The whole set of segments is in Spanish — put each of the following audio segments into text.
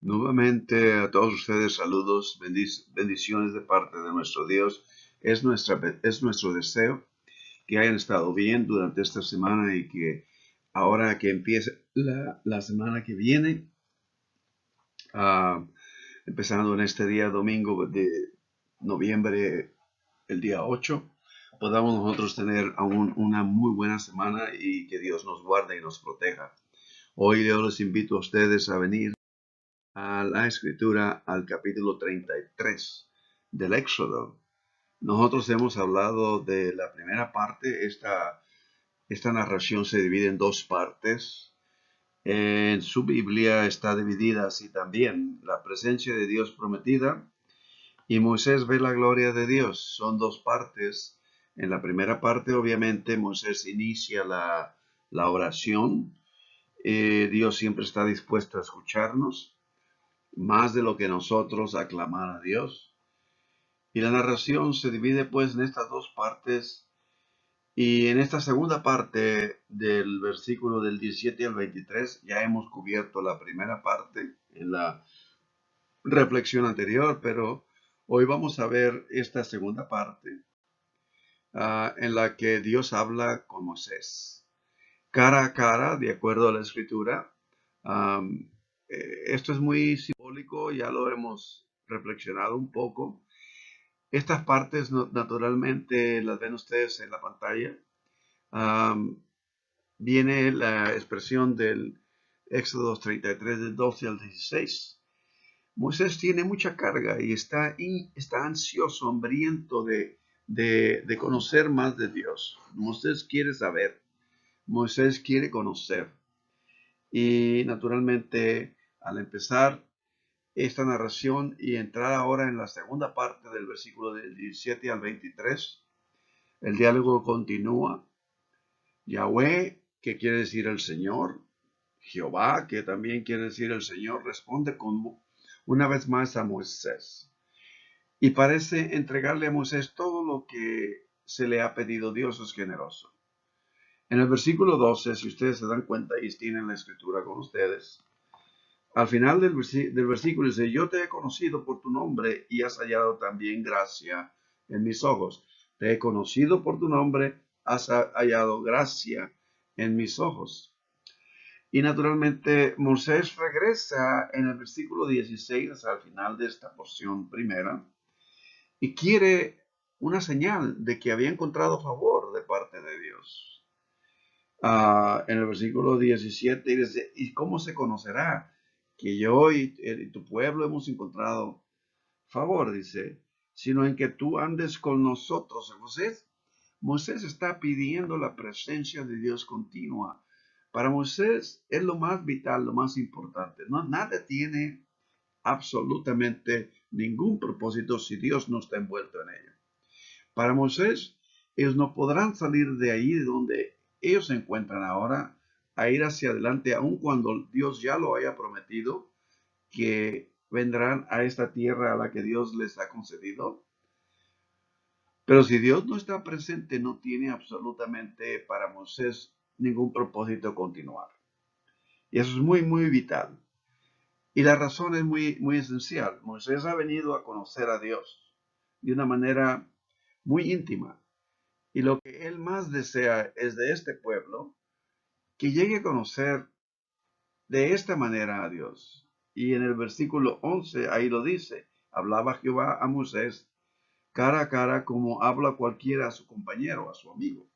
Nuevamente a todos ustedes saludos, bendiciones de parte de nuestro Dios. Es nuestro deseo que hayan estado bien durante esta semana y que ahora que empiece la semana que viene, ah, empezando en este día domingo de noviembre, el día 8, podamos nosotros tener aún una muy buena semana y que Dios nos guarde y nos proteja. Hoy yo les invito a ustedes a venir a la escritura al capítulo 33 del Éxodo. Nosotros hemos hablado de la primera parte. Esta narración se divide en dos partes. En su Biblia está dividida así también: la presencia de Dios prometida y Moisés ve la gloria de Dios. Son dos partes. En la primera parte, obviamente, Moisés inicia la oración. Dios siempre está dispuesto a escucharnos más de lo que nosotros aclamar a Dios. Y la narración se divide pues en estas dos partes, y en esta segunda parte del versículo del 17 al 23 ya hemos cubierto la primera parte en la reflexión anterior, pero hoy vamos a ver esta segunda parte, en la que Dios habla con Moisés cara a cara, de acuerdo a la escritura. Um, Esto es muy simbólico, ya lo hemos reflexionado un poco. Estas partes naturalmente las ven ustedes en la pantalla. Um, Viene la expresión del Éxodo 33, del 12 al 16. Moisés tiene mucha carga y está ansioso, hambriento de conocer más de Dios. Moisés quiere saber, Moisés quiere conocer. Y naturalmente, al empezar esta narración y entrar ahora en la segunda parte del versículo del 17 al 23, el diálogo continúa. Yahweh, que quiere decir el Señor, Jehová, que también quiere decir el Señor, responde una vez más a Moisés y parece entregarle a Moisés todo lo que se le ha pedido. Dios es generoso. En el versículo 12, si ustedes se dan cuenta y tienen la escritura con ustedes, al final del versículo dice: yo te he conocido por tu nombre y has hallado también gracia en mis ojos. Te he conocido por tu nombre, has hallado gracia en mis ojos. Y naturalmente Moisés regresa en el versículo 16 al final de esta porción primera y quiere una señal de que había encontrado favor de parte de Dios. En el versículo 17 dice: ¿y cómo se conocerá que yo y tu pueblo hemos encontrado favor? Dice: sino en que tú andes con nosotros. Moisés está pidiendo la presencia de Dios continua. Para Moisés es lo más vital, lo más importante. No, nada tiene absolutamente ningún propósito si Dios no está envuelto en ello. Para Moisés, ellos no podrán salir de ahí de donde ellos se encuentran ahora a ir hacia adelante, aun cuando Dios ya lo haya prometido que vendrán a esta tierra a la que Dios les ha concedido. Pero si Dios no está presente, no tiene absolutamente para Moisés ningún propósito continuar. Y eso es muy, muy vital. Y la razón es muy, muy esencial. Moisés ha venido a conocer a Dios de una manera muy íntima. Y lo que él más desea es de este pueblo que llegue a conocer de esta manera a Dios. Y en el versículo 11 ahí lo dice: hablaba Jehová a Moisés cara a cara como habla cualquiera a su compañero, a su amigo.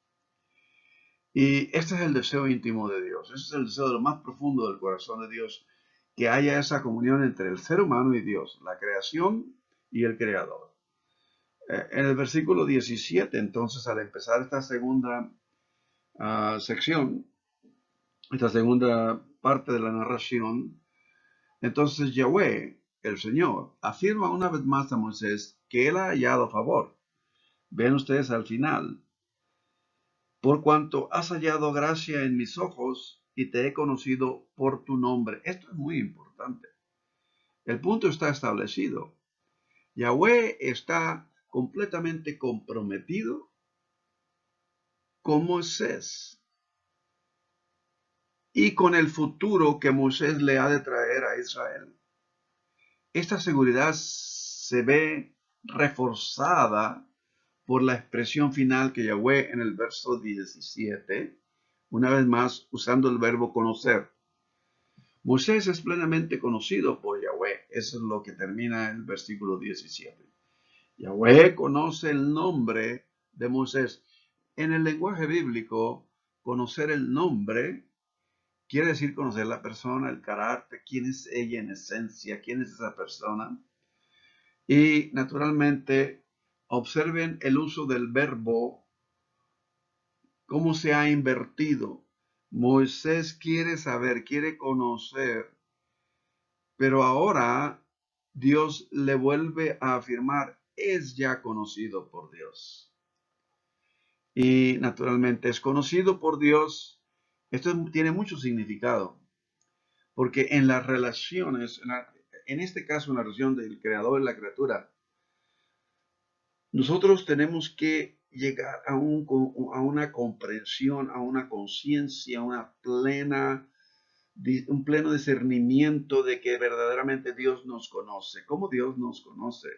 Y este es el deseo íntimo de Dios. Este es el deseo de lo más profundo del corazón de Dios, que haya esa comunión entre el ser humano y Dios, la creación y el creador. En el versículo 17, entonces, al empezar esta segunda sección, esta segunda parte de la narración, entonces Yahweh, el Señor, afirma una vez más a Moisés que él ha hallado favor. Ven ustedes al final: por cuanto has hallado gracia en mis ojos y te he conocido por tu nombre. Esto es muy importante. El punto está establecido. Yahweh está completamente comprometido con Moisés y con el futuro que Moisés le ha de traer a Israel. Esta seguridad se ve reforzada por la expresión final que Yahweh en el verso 17, una vez más usando el verbo conocer. Moisés es plenamente conocido por Yahweh. Eso es lo que termina el versículo 17. Yahweh conoce el nombre de Moisés. En el lenguaje bíblico, conocer el nombre quiere decir conocer la persona, el carácter, quién es ella en esencia, quién es esa persona. Y naturalmente, observen el uso del verbo, cómo se ha invertido. Moisés quiere saber, quiere conocer, pero ahora Dios le vuelve a afirmar, es ya conocido por Dios. Y naturalmente es conocido por Dios. Esto tiene mucho significado, porque en las relaciones, en este caso en la relación del creador y la criatura, nosotros tenemos que llegar a una comprensión, a una conciencia, un pleno discernimiento de que verdaderamente Dios nos conoce. ¿Cómo Dios nos conoce?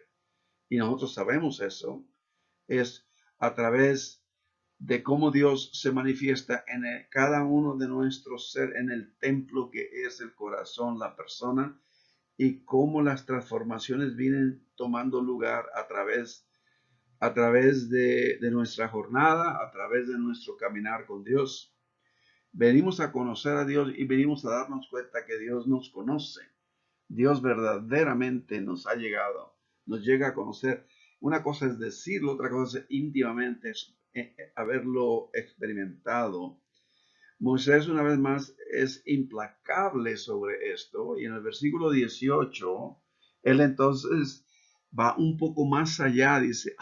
Y nosotros sabemos eso. Es a través de cómo Dios se manifiesta en cada uno de nuestros seres, en el templo que es el corazón, la persona, y cómo las transformaciones vienen tomando lugar a través de nuestra jornada, a través de nuestro caminar con Dios. Venimos a conocer a Dios y venimos a darnos cuenta que Dios nos conoce. Dios verdaderamente nos ha llegado, nos llega a conocer. Una cosa es decirlo, otra cosa es íntimamente haberlo experimentado. Moisés una vez más es implacable sobre esto y en el versículo 18, él entonces va un poco más allá, dice,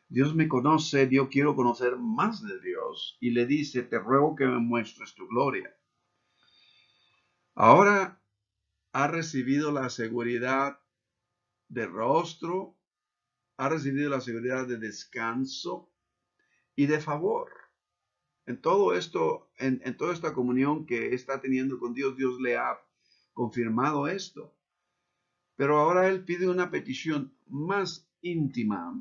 Dios me conoce, yo quiero conocer más de Dios y le dice, te ruego que me muestres tu gloria. Ahora ha recibido la seguridad de rostro, ha recibido la seguridad de descanso y de favor. En todo esto, en toda esta comunión que está teniendo con Dios, Dios le ha confirmado esto. Pero ahora él pide una petición más íntima,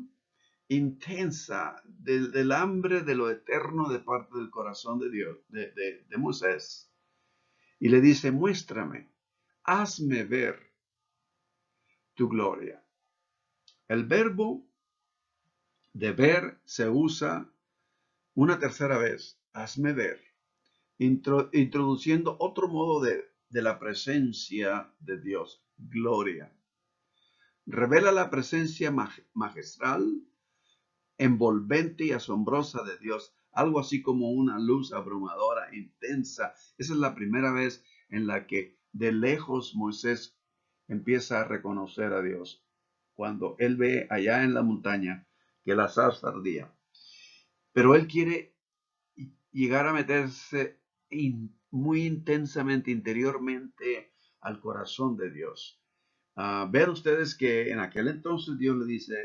intensa, del hambre de lo eterno de parte del corazón de Dios, de Moisés. Y le dice, muéstrame, hazme ver tu gloria. El verbo de ver se usa una tercera vez, hazme ver, introduciendo otro modo de la presencia de Dios, gloria. Revela la presencia magistral, envolvente y asombrosa de Dios, algo así como una luz abrumadora, intensa. Esa es la primera vez en la que de lejos Moisés empieza a reconocer a Dios, cuando él ve allá en la montaña que la zarza ardía. Pero él quiere llegar a meterse muy intensamente, interiormente, al corazón de Dios. Ver ustedes que en aquel entonces Dios le dice,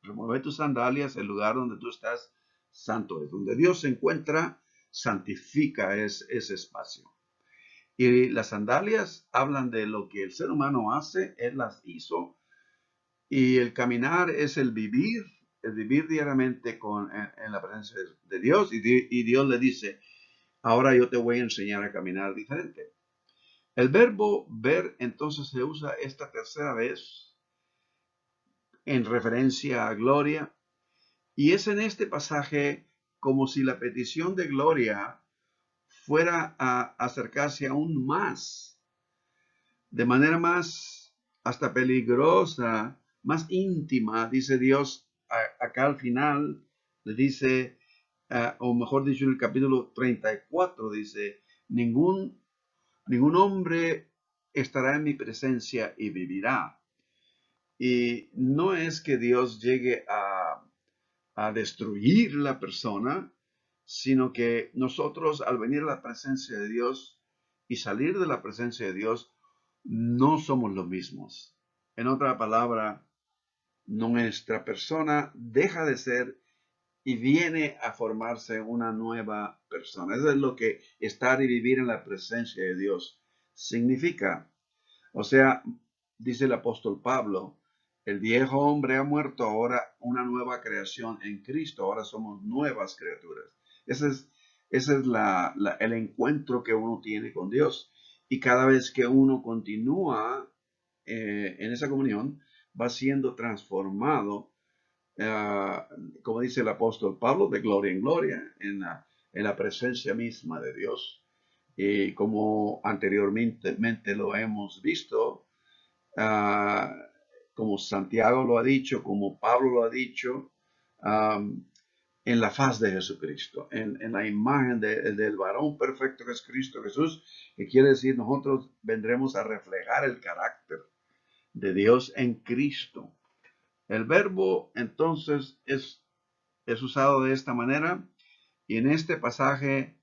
remueve tus sandalias, el lugar donde tú estás santo es. Donde Dios se encuentra, santifica ese espacio. Y las sandalias hablan de lo que el ser humano hace, él las hizo. Y el caminar es el vivir diariamente en la presencia de Dios. Y Dios le dice, ahora yo te voy a enseñar a caminar diferente. El verbo ver entonces se usa esta tercera vez en referencia a gloria, y es en este pasaje como si la petición de gloria fuera a acercarse aún más, de manera más hasta peligrosa, más íntima, dice Dios acá al final, le dice, o mejor dicho en el capítulo 34, dice, ningún hombre estará en mi presencia y vivirá. Y no es que Dios llegue a destruir la persona, sino que nosotros al venir a la presencia de Dios y salir de la presencia de Dios, no somos los mismos. En otra palabra, nuestra persona deja de ser y viene a formarse una nueva persona. Eso es lo que estar y vivir en la presencia de Dios significa. O sea, dice el apóstol Pablo, el viejo hombre ha muerto, ahora una nueva creación en Cristo, ahora somos nuevas criaturas. Ese es el encuentro que uno tiene con Dios. Y cada vez que uno continúa en esa comunión, va siendo transformado, ah, como dice el apóstol Pablo, de gloria en gloria, en la presencia misma de Dios. Y como anteriormente lo hemos visto, ah, como Santiago lo ha dicho, como Pablo lo ha dicho, am, en la faz de Jesucristo, en la imagen del varón perfecto que es Cristo Jesús, que quiere decir nosotros vendremos a reflejar el carácter de Dios en Cristo. El verbo entonces es usado de esta manera, y en este pasaje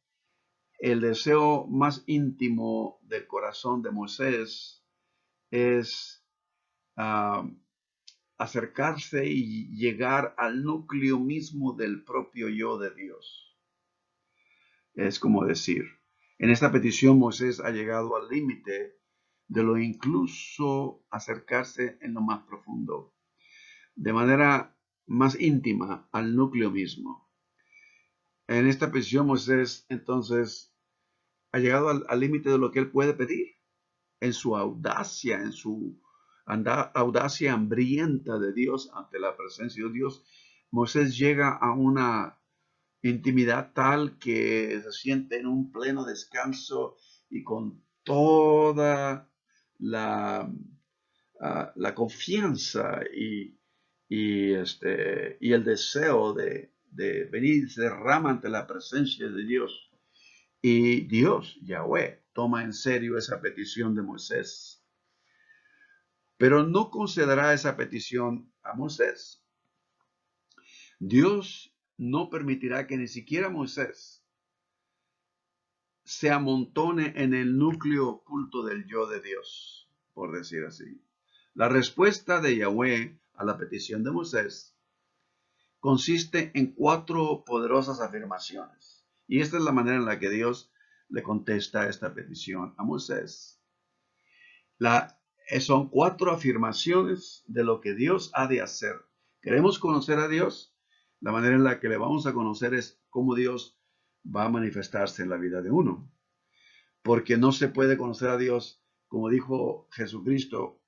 el deseo más íntimo del corazón de Moisés es ah, acercarse y llegar al núcleo mismo del propio yo de Dios. Es como decir, en esta petición Moisés ha llegado al límite de lo incluso acercarse en lo más profundo, de manera más íntima al núcleo mismo. En esta petición Moisés entonces ha llegado al límite de lo que él puede pedir, en su audacia, en su audacia hambrienta de Dios ante la presencia de Dios. Moisés llega a una intimidad tal que se siente en un pleno descanso y con toda la confianza y el deseo de venir, se derrama ante la presencia de Dios. Y Dios, Yahweh, toma en serio esa petición de Moisés. Pero no concederá esa petición a Moisés. Dios no permitirá que ni siquiera Moisés se amontone en el núcleo oculto del yo de Dios, por decir así. La respuesta de Yahweh a la petición de Moisés consiste en 4 poderosas afirmaciones. Y esta es la manera en la que Dios le contesta esta petición a Moisés. Son 4 afirmaciones de lo que Dios ha de hacer. ¿Queremos conocer a Dios? La manera en la que le vamos a conocer es cómo Dios va a manifestarse en la vida de uno. Porque no se puede conocer a Dios, como dijo Jesucristo,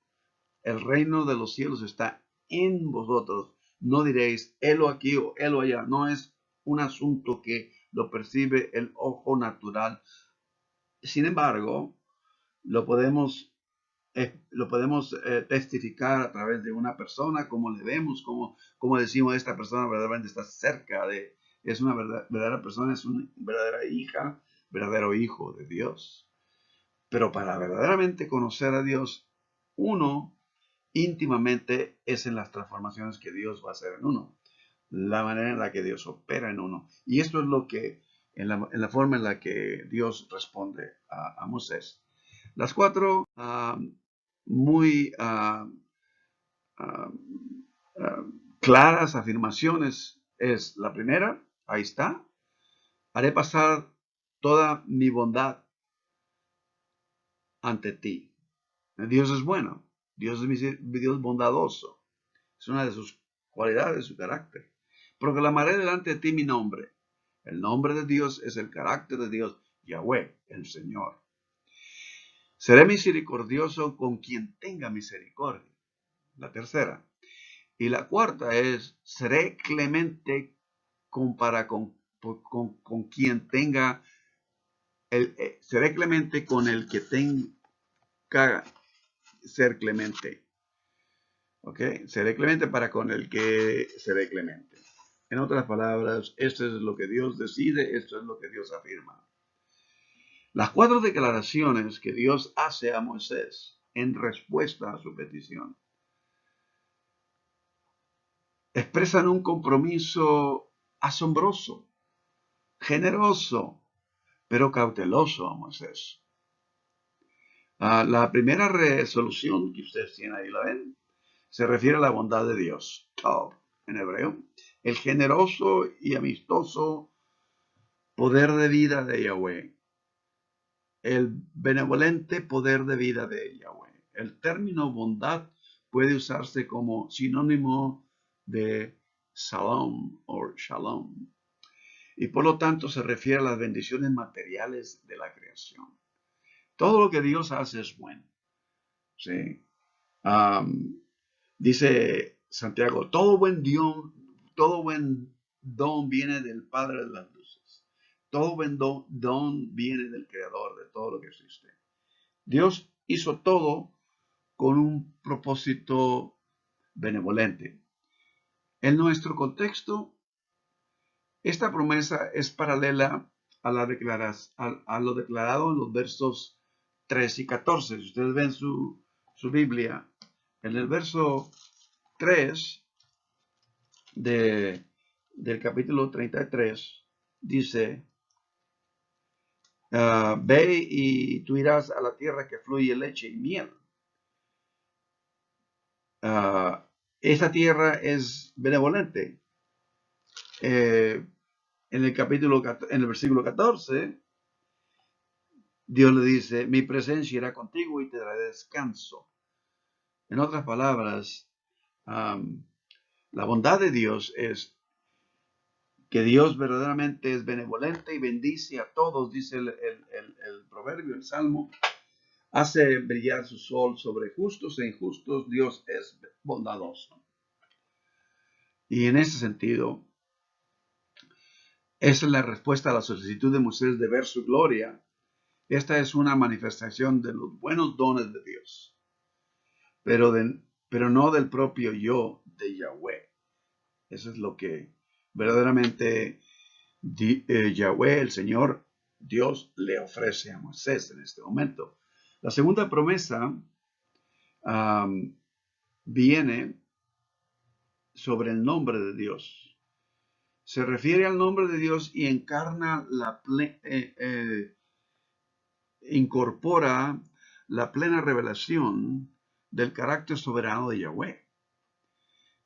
el reino de los cielos está en vosotros. No diréis, helo aquí o helo allá. No es un asunto que lo percibe el ojo natural. Sin embargo, lo podemos testificar a través de una persona, como le vemos, como decimos, esta persona verdaderamente está cerca de, es una verdadera persona, es una verdadera hija, verdadero hijo de Dios. Pero para verdaderamente conocer a Dios, uno íntimamente es en las transformaciones que Dios va a hacer en uno, la manera en la que Dios opera en uno. Y esto es lo que, en la forma en la que Dios responde a Moisés. Las 4 muy claras afirmaciones es la primera, ahí está, haré pasar toda mi bondad ante ti. Dios es bueno, Dios es Dios bondadoso, es una de sus cualidades, su carácter. Proclamaré delante de ti mi nombre. El nombre de Dios es el carácter de Dios, Yahweh, el Señor. Seré misericordioso con quien tenga misericordia. La tercera. Y la cuarta es, seré clemente con quien tenga, seré clemente con el que tenga ser clemente. ¿Ok? Seré clemente para con el que seré clemente. En otras palabras, esto es lo que Dios decide, esto es lo que Dios afirma. Las 4 declaraciones que Dios hace a Moisés en respuesta a su petición expresan un compromiso asombroso, generoso, pero cauteloso a Moisés. La primera resolución que ustedes tienen ahí, ¿la ven? Se refiere a la bondad de Dios, Tov en hebreo, el generoso y amistoso poder de vida de Yahweh, el benevolente poder de vida de Yahweh, El término bondad puede usarse como sinónimo de shalom o shalom, y por lo tanto se refiere a las bendiciones materiales de la creación. Todo lo que Dios hace es bueno. ¿Sí? Dice Santiago, todo buen don viene del Padre de las luces. Todo buen don viene del Creador de todo lo que existe. Dios hizo todo con un propósito benevolente. En nuestro contexto, esta promesa es paralela a lo declarado en los versos 3 y 14. Si ustedes ven su Biblia, en el verso 3 del capítulo 33, dice, ve y tú irás a la tierra que fluye leche y miel. Esta tierra es benevolente. En el versículo 14, Dios le dice, mi presencia irá contigo y te dará descanso. En otras palabras, la bondad de Dios es que Dios verdaderamente es benevolente y bendice a todos, dice el proverbio, el salmo, hace brillar su sol sobre justos e injustos, Dios es bondadoso. Y en ese sentido, esa es la respuesta a la solicitud de Moisés de ver su gloria. Esta es una manifestación de los buenos dones de Dios, pero no del propio yo de Yahweh. Eso es lo que verdaderamente Yahweh, el Señor Dios, le ofrece a Moisés en este momento. La segunda promesa viene sobre el nombre de Dios. Se refiere al nombre de Dios y encarna incorpora la plena revelación del carácter soberano de Yahweh.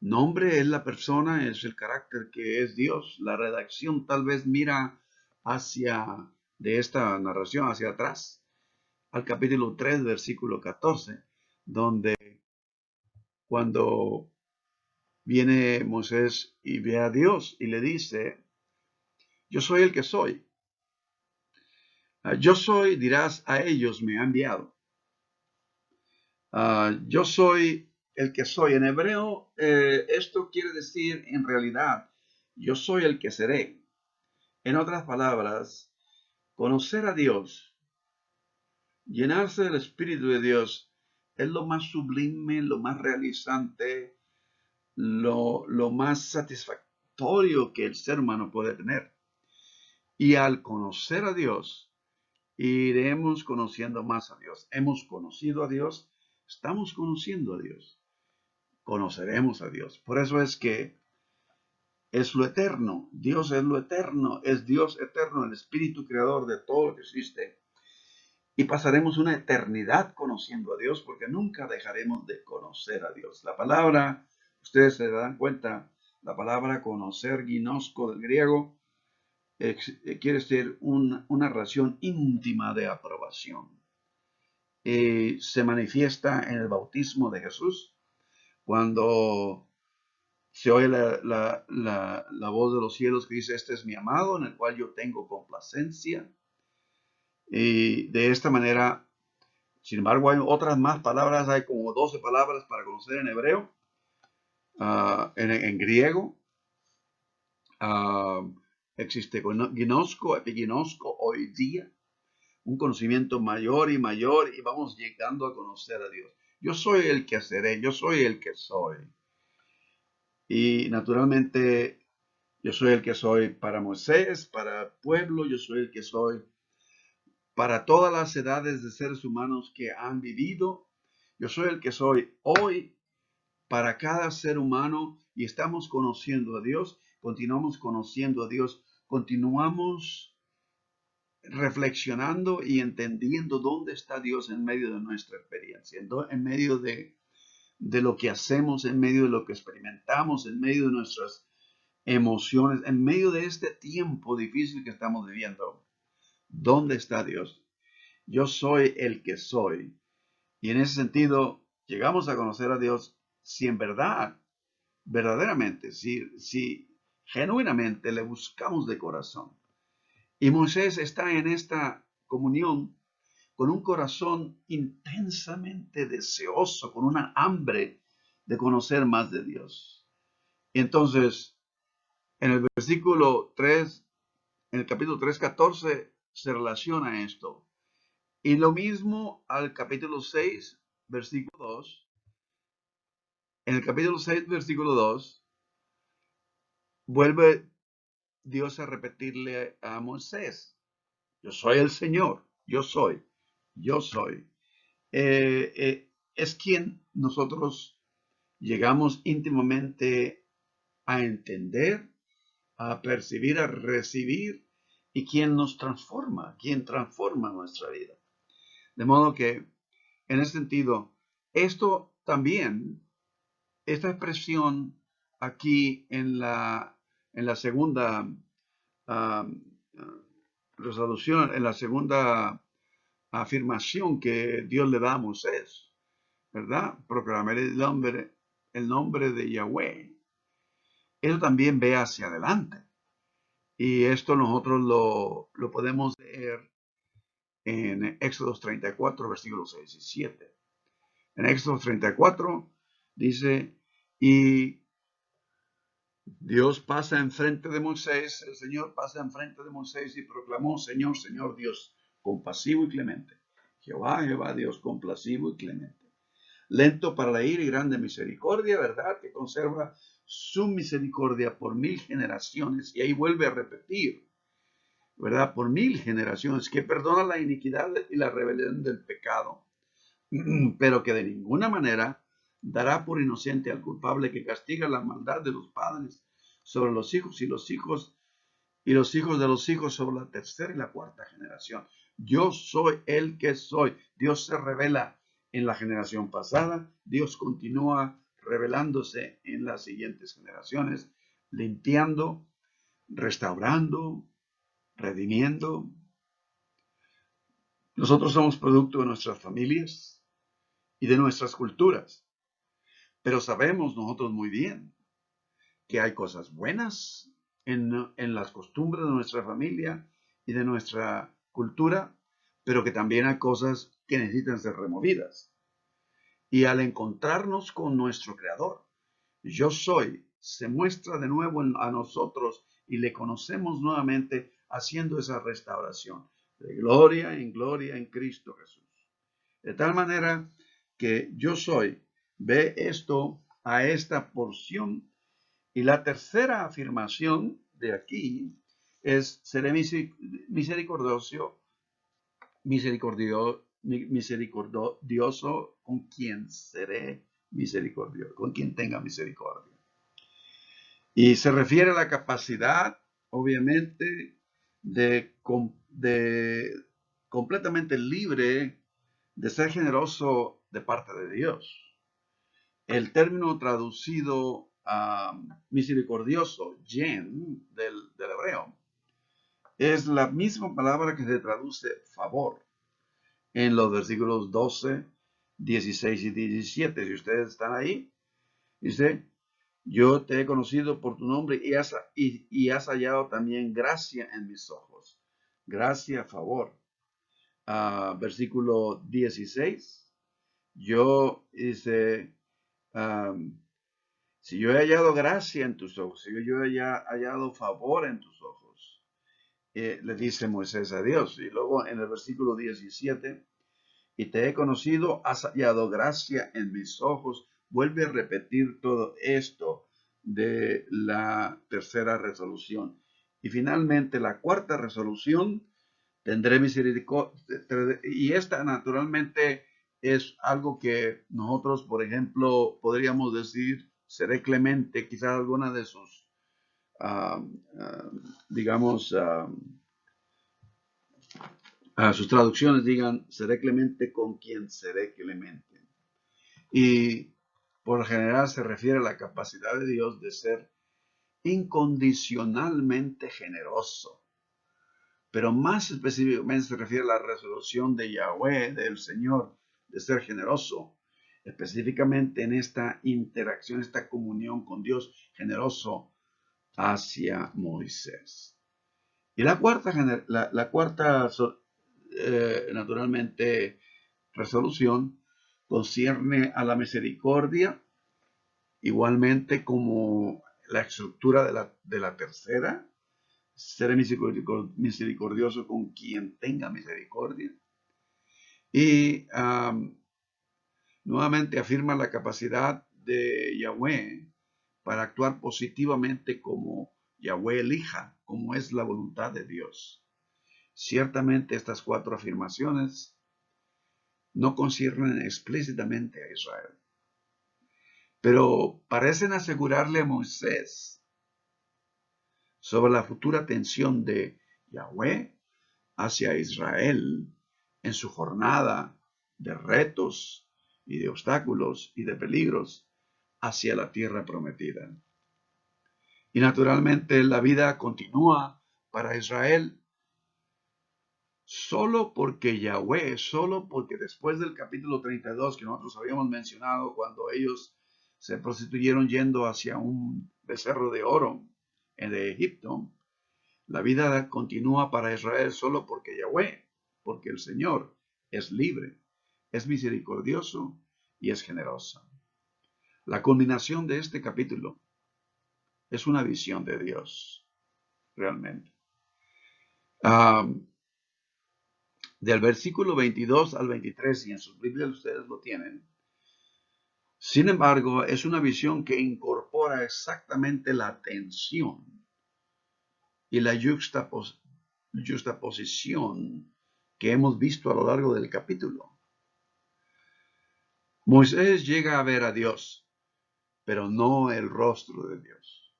Nombre es la persona, es el carácter que es Dios. La redacción tal vez mira de esta narración hacia atrás, al capítulo 3, versículo 14, donde cuando viene Moisés y ve a Dios y le dice, yo soy el que soy. Yo soy, dirás a ellos, me ha enviado. Yo soy el que soy. En hebreo, esto quiere decir en realidad, yo soy el que seré. En otras palabras, conocer a Dios, llenarse del Espíritu de Dios, es lo más sublime, lo más realizante, lo más satisfactorio que el ser humano puede tener. Y al conocer a Dios, iremos conociendo más a Dios. Hemos conocido a Dios, estamos conociendo a Dios, conoceremos a Dios. Por eso es que es lo eterno, Dios es lo eterno, es Dios eterno, el Espíritu creador de todo lo que existe. Y pasaremos una eternidad conociendo a Dios porque nunca dejaremos de conocer a Dios. La palabra, ustedes se dan cuenta, la palabra conocer, ginosco del griego, quiere decir una relación íntima de aprobación. Se manifiesta en el bautismo de Jesús, cuando se oye la voz de los cielos que dice, este es mi amado, en el cual yo tengo complacencia. Y de esta manera, sin embargo, hay otras más palabras, hay como 12 palabras para conocer en hebreo, en griego. Existe ginosco, epiginosco, hoy día, un conocimiento mayor, y vamos llegando a conocer a Dios. Yo soy el que seré, yo soy el que soy. Y naturalmente, yo soy el que soy para Moisés, para el pueblo, yo soy el que soy para todas las edades de seres humanos que han vivido. Yo soy el que soy hoy para cada ser humano y estamos conociendo a Dios, continuamos conociendo a Dios, continuamos reflexionando y entendiendo dónde está Dios en medio de nuestra experiencia, en medio de lo que hacemos, en medio de lo que experimentamos, en medio de nuestras emociones, en medio de este tiempo difícil que estamos viviendo. ¿Dónde está Dios? Yo soy el que soy. Y en ese sentido, llegamos a conocer a Dios si en verdad, verdaderamente, si genuinamente le buscamos de corazón. Y Moisés está en esta comunión con un corazón intensamente deseoso, con una hambre de conocer más de Dios. Y entonces, en el versículo 3, en el capítulo 3:14, se relaciona esto. Y lo mismo al capítulo 6, versículo 2. En el capítulo 6, versículo 2, vuelve Dios a repetirle a Moisés, yo soy el Señor, yo soy. Es quien nosotros llegamos íntimamente a entender, a percibir, a recibir, y quien nos transforma, quien transforma nuestra vida. De modo que, en ese sentido, esto también, esta expresión aquí en la segunda uh, resolución, en la segunda afirmación que Dios le da a Moisés, ¿verdad? Proclamaré el nombre de Yahweh. Eso también ve hacia adelante. Y esto nosotros lo podemos leer en Éxodo 34, versículos 6 y 7. En Éxodo 34 dice, y Dios pasa enfrente de Moisés, el Señor pasa enfrente de Moisés y proclamó, Señor, Señor Dios, compasivo y clemente. Jehová, Jehová, Dios compasivo y clemente. Lento para la ira y grande misericordia, ¿verdad? Que conserva su misericordia por 1000 generaciones. Y ahí vuelve a repetir, ¿verdad? Por 1000 generaciones, que perdona la iniquidad y la rebelión del pecado, pero que de ninguna manera dará por inocente al culpable, que castiga la maldad de los padres sobre los hijos y los hijos de los hijos sobre la tercera y la cuarta generación. Yo soy el que soy. Dios se revela en la generación pasada, Dios continúa revelándose en las siguientes generaciones, limpiando, restaurando, redimiendo. Nosotros somos producto de nuestras familias y de nuestras culturas, pero sabemos nosotros muy bien que hay cosas buenas en las costumbres de nuestra familia y de nuestra cultura, pero que también hay cosas que necesitan ser removidas. Y al encontrarnos con nuestro Creador, yo soy, se muestra de nuevo a nosotros y le conocemos nuevamente haciendo esa restauración de gloria en gloria en Cristo Jesús. De tal manera que yo soy, ve esto a esta porción. Y la tercera afirmación de aquí es, seré misericordioso con quien seré misericordioso, con quien tenga misericordia. Y se refiere a la capacidad, obviamente, de completamente libre de ser generoso de parte de Dios. El término traducido a misericordioso, yen, del hebreo, es la misma palabra que se traduce favor en los versículos 12, 16 y 17. Si ustedes están ahí, dice, yo te he conocido por tu nombre y has hallado también gracia en mis ojos. Gracia, favor. Versículo 16, yo dice, si yo he hallado gracia en tus ojos, si yo he hallado favor en tus ojos, le dice Moisés a Dios. Y luego en el versículo 17, y te he conocido, has hallado gracia en mis ojos. Vuelve a repetir todo esto de la tercera resolución. Y finalmente la cuarta resolución, tendré misericordia. Y esta naturalmente es algo que nosotros, por ejemplo, podríamos decir, seré clemente, quizás alguna de sus, digamos, sus traducciones digan, seré clemente con quien seré clemente. Y por lo general se refiere a la capacidad de Dios de ser incondicionalmente generoso. Pero más específicamente se refiere a la resolución de Yahweh, del Señor, de ser generoso, específicamente en esta interacción, esta comunión con Dios, generoso hacia Moisés. Y naturalmente, resolución concierne a la misericordia, igualmente como la estructura de la tercera, ser misericordioso con quien tenga misericordia. Y nuevamente afirma la capacidad de Yahweh para actuar positivamente como Yahweh elija, como es la voluntad de Dios. Ciertamente estas cuatro afirmaciones no conciernen explícitamente a Israel, pero parecen asegurarle a Moisés sobre la futura atención de Yahweh hacia Israel en su jornada de retos y de obstáculos y de peligros hacia la tierra prometida. Y naturalmente la vida continúa para Israel solo porque Yahweh, solo porque después del capítulo 32 que nosotros habíamos mencionado, cuando ellos se prostituyeron yendo hacia un becerro de oro de Egipto, la vida continúa para Israel solo porque Yahweh, porque el Señor es libre, es misericordioso y es generoso. La culminación de este capítulo es una visión de Dios, realmente. Del versículo 22 al 23, y en sus Biblias ustedes lo tienen. Sin embargo, es una visión que incorpora exactamente la tensión y la juxtaposición que hemos visto a lo largo del capítulo. Moisés llega a ver a Dios, pero no el rostro de Dios.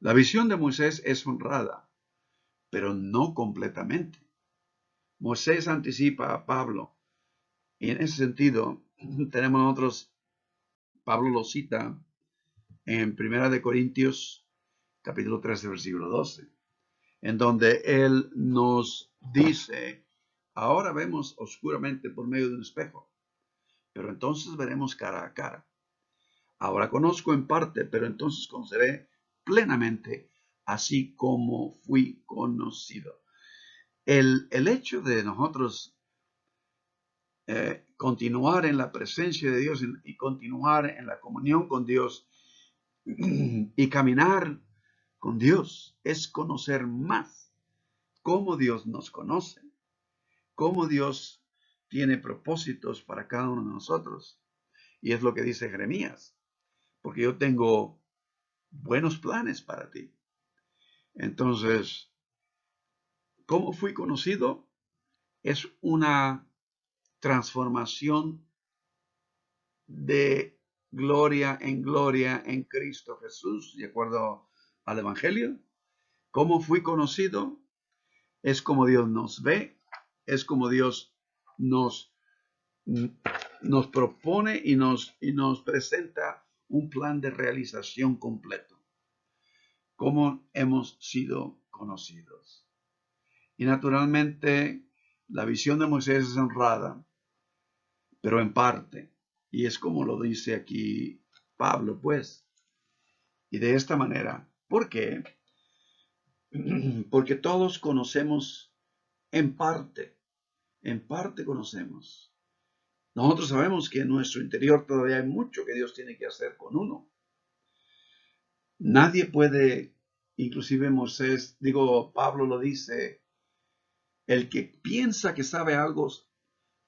La visión de Moisés es honrada, pero no completamente. Moisés anticipa a Pablo, y en ese sentido tenemos nosotros, Pablo lo cita en 1 de Corintios capítulo 13 versículo 12, en donde él nos dice: ahora vemos oscuramente por medio de un espejo, pero entonces veremos cara a cara. Ahora conozco en parte, pero entonces conoceré plenamente, así como fui conocido. El hecho de nosotros continuar en la presencia de Dios y continuar en la comunión con Dios y caminar con Dios es conocer más cómo Dios nos conoce, cómo Dios tiene propósitos para cada uno de nosotros. Y es lo que dice Jeremías: porque yo tengo buenos planes para ti. Entonces, ¿cómo fui conocido? Es una transformación de gloria en Cristo Jesús, de acuerdo al Evangelio. ¿Cómo fui conocido? Es como Dios nos ve, es como Dios nos propone y nos presenta un plan de realización completo. ¿Cómo hemos sido conocidos? Y naturalmente la visión de Moisés es honrada, pero en parte, y es como lo dice aquí Pablo, pues. Y de esta manera, ¿por qué? Porque todos conocemos en parte conocemos. Nosotros sabemos que en nuestro interior todavía hay mucho que Dios tiene que hacer con uno. Nadie puede, inclusive Pablo lo dice: el que piensa que sabe algo,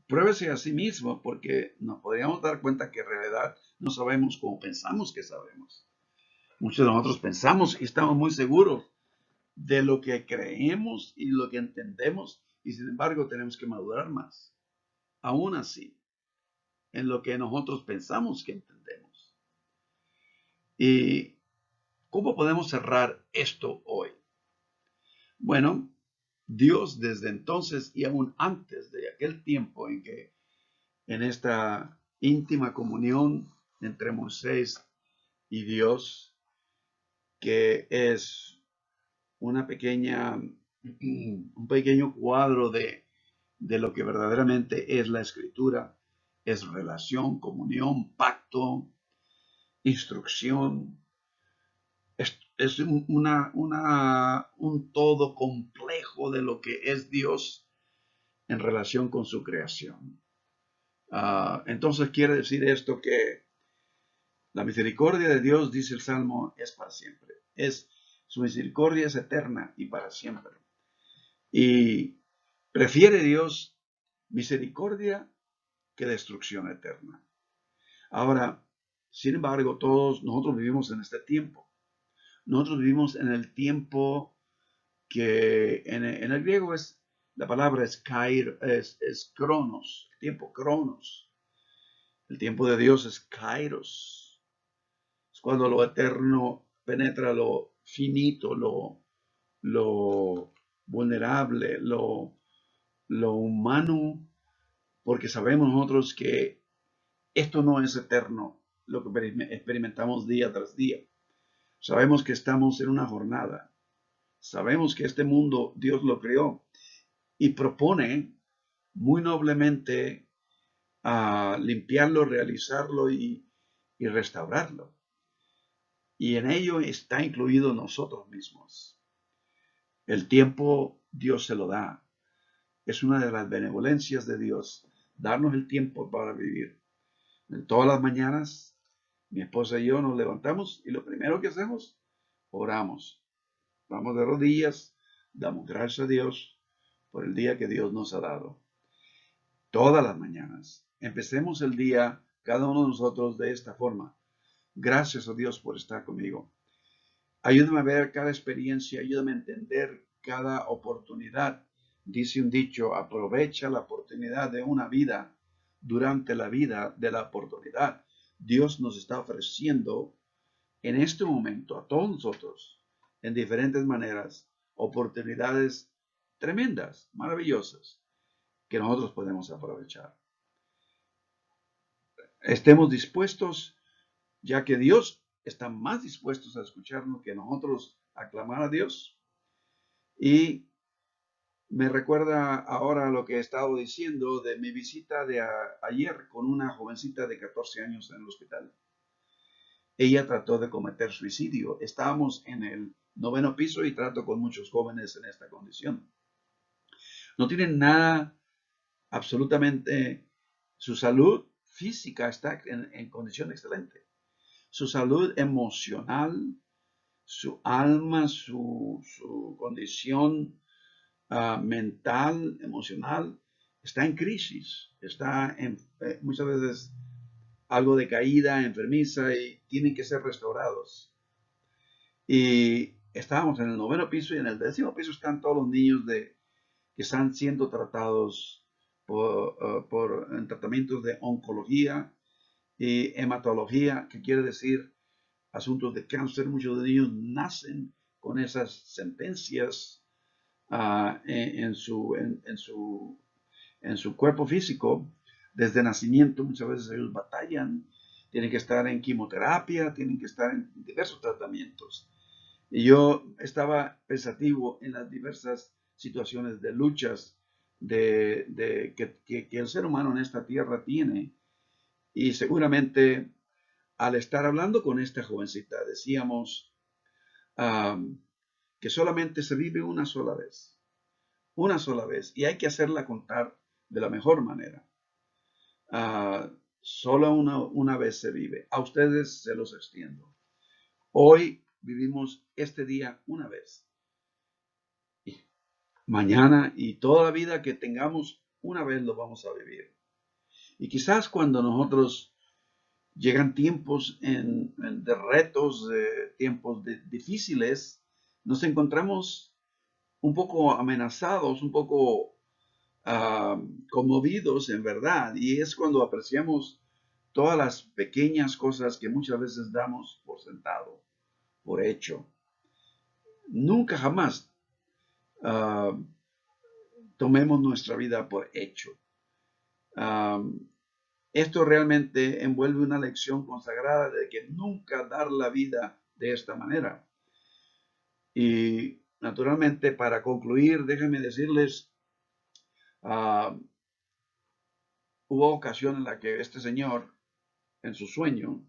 pruébese a sí mismo, porque nos podríamos dar cuenta que en realidad no sabemos como pensamos que sabemos. Muchos de nosotros pensamos y estamos muy seguros de lo que creemos y lo que entendemos, y sin embargo tenemos que madurar más. Aún así, en lo que nosotros pensamos que entendemos. ¿Y cómo podemos cerrar esto hoy? Bueno, Dios desde entonces y aún antes de aquel tiempo en que en esta íntima comunión entre Moisés y Dios, que es un pequeño cuadro de de lo que verdaderamente es la Escritura. Es relación, comunión, pacto, instrucción. Es un todo complejo de lo que es Dios en relación con su creación. Entonces quiere decir esto que la misericordia de Dios, dice el Salmo, es para siempre. Su misericordia es eterna y para siempre. Y prefiere Dios misericordia que destrucción eterna. Ahora, sin embargo, todos nosotros vivimos en este tiempo. Nosotros vivimos en el tiempo que en el griego la palabra es cronos, tiempo cronos. El tiempo de Dios es kairos. Es cuando lo eterno penetra lo finito, lo vulnerable, lo humano, porque sabemos nosotros que esto no es eterno, lo que experimentamos día tras día. Sabemos que estamos en una jornada. Sabemos que este mundo Dios lo creó y propone muy noblemente a limpiarlo, realizarlo y restaurarlo. Y en ello está incluido nosotros mismos. El tiempo Dios se lo da. Es una de las benevolencias de Dios, darnos el tiempo para vivir. Todas las mañanas, mi esposa y yo nos levantamos y lo primero que hacemos, oramos. Vamos de rodillas, damos gracias a Dios por el día que Dios nos ha dado. Todas las mañanas. Empecemos el día, cada uno de nosotros, de esta forma. Gracias a Dios por estar conmigo. Ayúdame a ver cada experiencia, ayúdame a entender cada oportunidad. Dice un dicho, aprovecha la oportunidad de una vida durante la vida de la oportunidad. Dios nos está ofreciendo en este momento a todos nosotros, en diferentes maneras, oportunidades tremendas, maravillosas, que nosotros podemos aprovechar. Estemos dispuestos, ya que Dios está más dispuesto a escucharnos que nosotros aclamar a Dios. Y me recuerda ahora lo que he estado diciendo de mi visita de ayer con una jovencita de 14 años en el hospital. Ella trató de cometer suicidio. Estábamos en el 9º piso y trato con muchos jóvenes en esta condición. No tienen nada, absolutamente, su salud física está en condición excelente. Su salud emocional, su alma, su condición mental, emocional, está en crisis, está muchas veces algo decaída, enfermiza y tienen que ser restaurados. Y estábamos en el 9º piso y en el 10º piso están todos los niños que están siendo tratados en tratamientos de oncología y hematología, que quiere decir asuntos de cáncer. Muchos de ellos nacen con esas sentencias en su cuerpo físico desde nacimiento. Muchas veces ellos batallan, tienen que estar en quimioterapia, tienen que estar en diversos tratamientos. Y yo estaba pensativo en las diversas situaciones de luchas que el ser humano en esta tierra tiene. Y seguramente al estar hablando con esta jovencita decíamos que solamente se vive una sola vez, y hay que hacerla contar de la mejor manera. Solo una vez se vive. A ustedes se los extiendo. Hoy vivimos este día una vez. Y mañana y toda la vida que tengamos, una vez lo vamos a vivir. Y quizás cuando nosotros llegan tiempos de retos, tiempos difíciles, nos encontramos un poco amenazados, un poco conmovidos en verdad, y es cuando apreciamos todas las pequeñas cosas que muchas veces damos por sentado, por hecho. Nunca jamás tomemos nuestra vida por hecho. Esto realmente envuelve una lección consagrada de que nunca dar la vida de esta manera. Y naturalmente, para concluir, déjenme decirles Ah, hubo ocasión en la que este señor, en su sueño,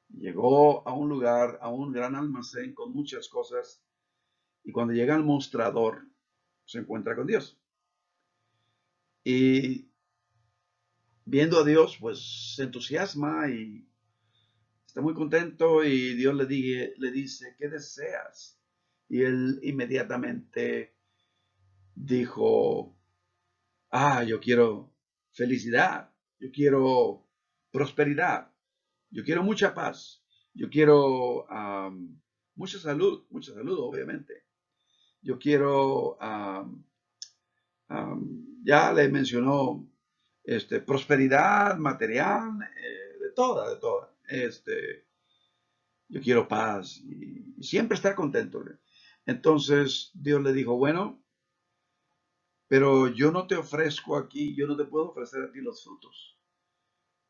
llegó a un lugar, a un gran almacén con muchas cosas, y cuando llega al mostrador, se encuentra con Dios. Y viendo a Dios, pues se entusiasma y está muy contento, y Dios le dice, ¿qué deseas? Y él inmediatamente dijo, yo quiero felicidad, yo quiero prosperidad, yo quiero mucha paz, yo quiero mucha salud, obviamente. Yo quiero, ya le mencionó, prosperidad material, de toda. Yo quiero paz y siempre estar contento. Entonces Dios le dijo, bueno, pero yo no te ofrezco aquí, yo no te puedo ofrecer a ti los frutos.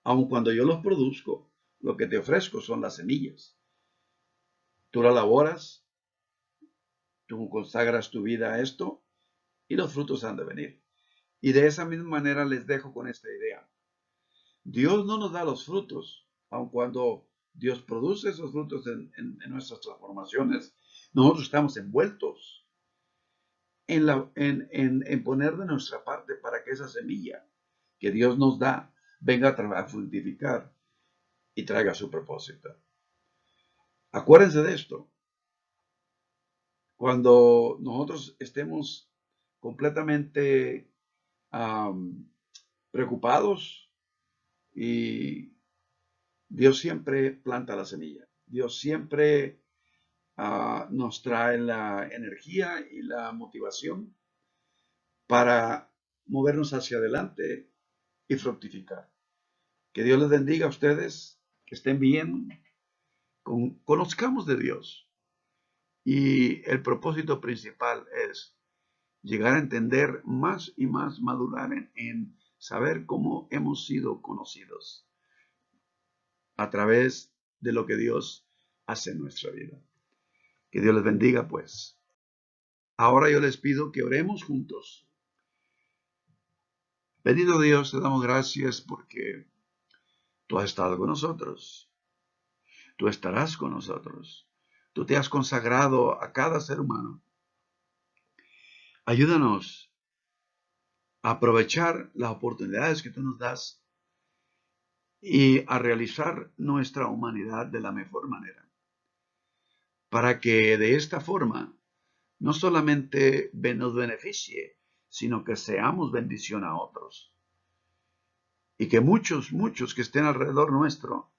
Aun cuando yo los produzco, lo que te ofrezco son las semillas. Tú la laboras, tú consagras tu vida a esto y los frutos han de venir. Y de esa misma manera les dejo con esta idea. Dios no nos da los frutos, aun cuando Dios produce esos frutos en nuestras transformaciones. Nosotros estamos envueltos en poner de nuestra parte para que esa semilla que Dios nos da venga a fructificar y traiga su propósito. Acuérdense de esto. Cuando nosotros estemos completamente preocupados, y Dios siempre planta la semilla. Dios siempre nos trae la energía y la motivación para movernos hacia adelante y fructificar. Que Dios les bendiga a ustedes, que estén bien, conozcamos de Dios. Y el propósito principal es llegar a entender más y más, madurar en saber cómo hemos sido conocidos a través de lo que Dios hace en nuestra vida. Que Dios les bendiga, pues. Ahora yo les pido que oremos juntos. Bendito Dios, te damos gracias porque tú has estado con nosotros. Tú estarás con nosotros. Tú te has consagrado a cada ser humano. Ayúdanos a aprovechar las oportunidades que tú nos das y a realizar nuestra humanidad de la mejor manera, para que de esta forma no solamente nos beneficie, sino que seamos bendición a otros. Y que muchos que estén alrededor nuestro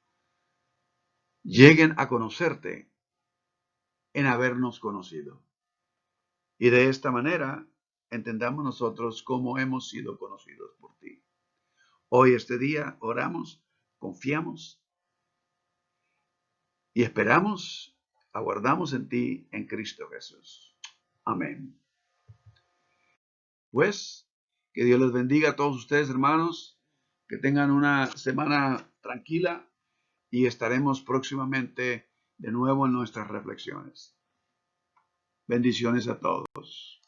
lleguen a conocerte en habernos conocido. Y de esta manera entendamos nosotros cómo hemos sido conocidos por ti. Hoy, este día, oramos, confiamos y esperamos, aguardamos en ti, en Cristo Jesús. Amén. Pues, que Dios les bendiga a todos ustedes, hermanos, que tengan una semana tranquila y estaremos próximamente de nuevo en nuestras reflexiones. Bendiciones a todos.